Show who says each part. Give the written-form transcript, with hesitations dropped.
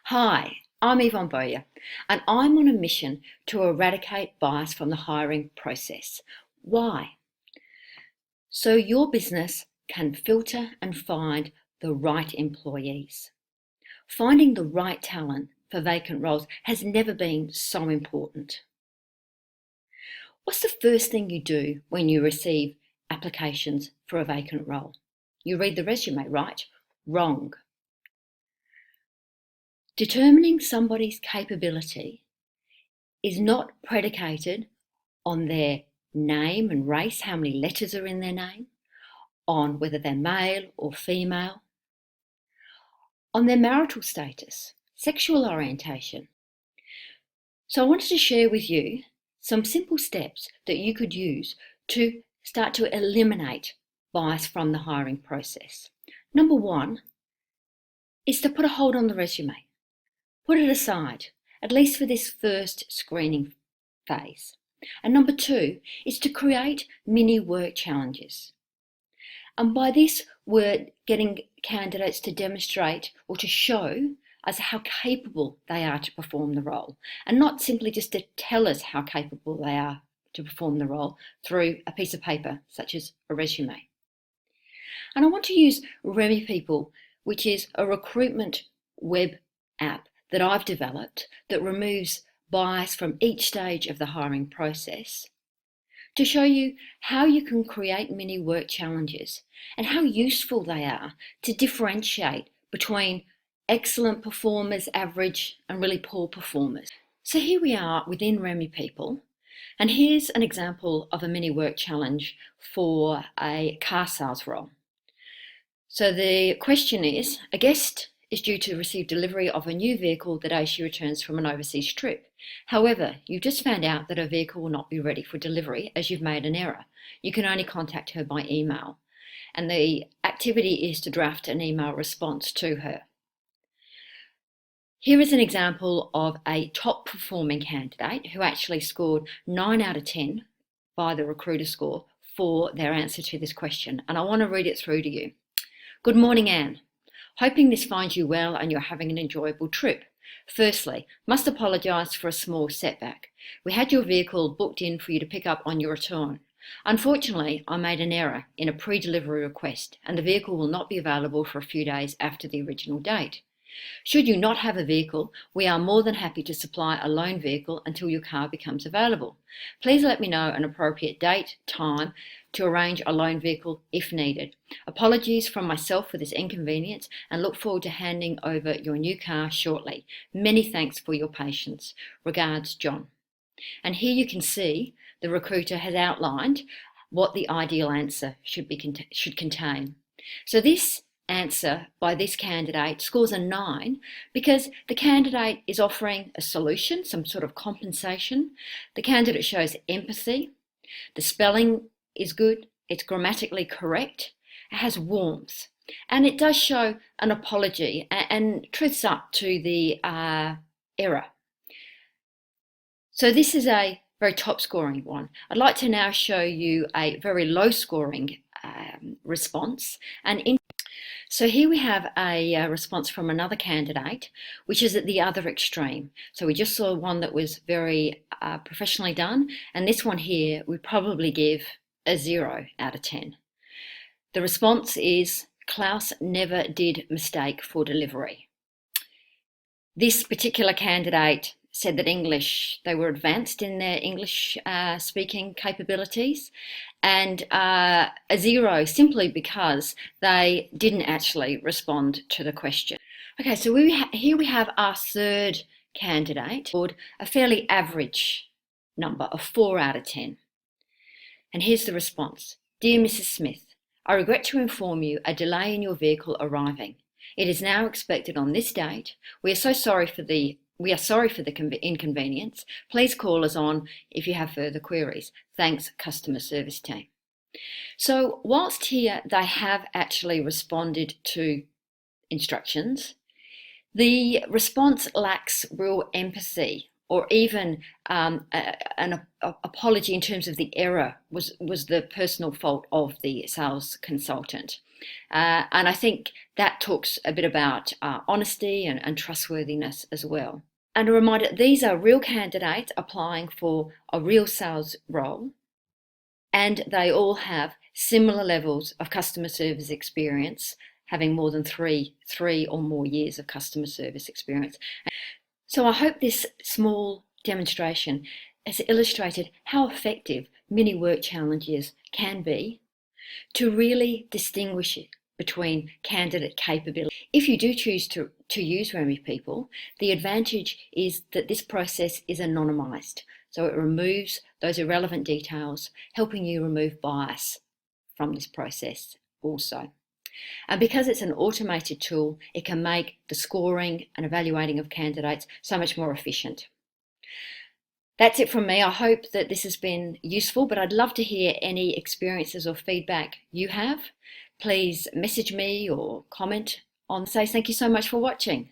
Speaker 1: Hi, I'm Yvonne Bowyer, and I'm on a mission to eradicate bias from the hiring process. Why? So your business can filter and find the right employees. Finding the right talent for vacant roles has never been so important. What's the first thing you do when you receive applications for a vacant role? You read the resume, right? Wrong. Determining somebody's capability is not predicated on their name and race, how many letters are in their name, on whether they're male or female, on their marital status, sexual orientation. So I wanted to share with you some simple steps that you could use to start to eliminate bias from the hiring process. Number one is to put a hold on the resume. Put it aside, at least for this first screening phase. And number two is to create mini work challenges. And by this, we're getting candidates to demonstrate or to show us how capable they are to perform the role, and not simply just to tell us how capable they are to perform the role through a piece of paper, such as a resume. And I want to use Remy People, which is a recruitment web app that I've developed that removes bias from each stage of the hiring process, to show you how you can create mini work challenges and how useful they are to differentiate between excellent performers, average, and really poor performers. So here we are within Remy People, and here's an example of a mini work challenge for a car sales role. So the question is, a guest is due to receive delivery of a new vehicle the day she returns from an overseas trip. However, you've just found out that her vehicle will not be ready for delivery as you've made an error. You can only contact her by email, and the activity is to draft an email response to her. Here is an example of a top performing candidate who actually scored 9 out of 10 by the recruiter score for their answer to this question, and I want to read it through to you. Good morning, Anne. Hoping this finds you well and you're having an enjoyable trip. Firstly, must apologise for a small setback. We had your vehicle booked in for you to pick up on your return. Unfortunately, I made an error in a pre-delivery request and the vehicle will not be available for a few days after the original date. Should you not have a vehicle, we are more than happy to supply a loan vehicle until your car becomes available. Please let me know an appropriate date, time to arrange a loan vehicle if needed. Apologies from myself for this inconvenience and look forward to handing over your new car shortly. Many thanks for your patience. Regards, John. And here you can see the recruiter has outlined what the ideal answer should contain. So this answer by this candidate scores a 9 because the candidate is offering a solution, some sort of compensation. The candidate shows empathy. The spelling is good. It's grammatically correct. It has warmth. And it does show an apology and truths up to the error. So this is a very top scoring one. I'd like to now show you a very low scoring response. So here we have a response from another candidate, which is at the other extreme. So we just saw one that was very professionally done, and this one here we probably give a 0 out of 10. The response is, Klaus never did mistake for delivery. This particular candidate said that they were advanced in their English speaking capabilities, and a 0 simply because they didn't actually respond to the question. Okay, so here we have our third candidate, a fairly average number of 4 out of 10. And here's the response. Dear Mrs. Smith, I regret to inform you a delay in your vehicle arriving. It is now expected on this date. We are sorry for the inconvenience. Please call us on if you have further queries. Thanks, customer service team. So whilst here they have actually responded to instructions, the response lacks real empathy or even an apology in terms of the error was the personal fault of the sales consultant. And I think that talks a bit about honesty and trustworthiness as well. And a reminder, these are real candidates applying for a real sales role, and they all have similar levels of customer service experience, having more than three or more years of customer service experience. So I hope this small demonstration has illustrated how effective mini work challenges can be to really distinguish between candidate capability. If you do choose to use REMI People, the advantage is that this process is anonymised. So it removes those irrelevant details, helping you remove bias from this process also. And because it's an automated tool, it can make the scoring and evaluating of candidates so much more efficient. That's it from me. I hope that this has been useful, but I'd love to hear any experiences or feedback you have. Please message me or comment on. Say thank you so much for watching.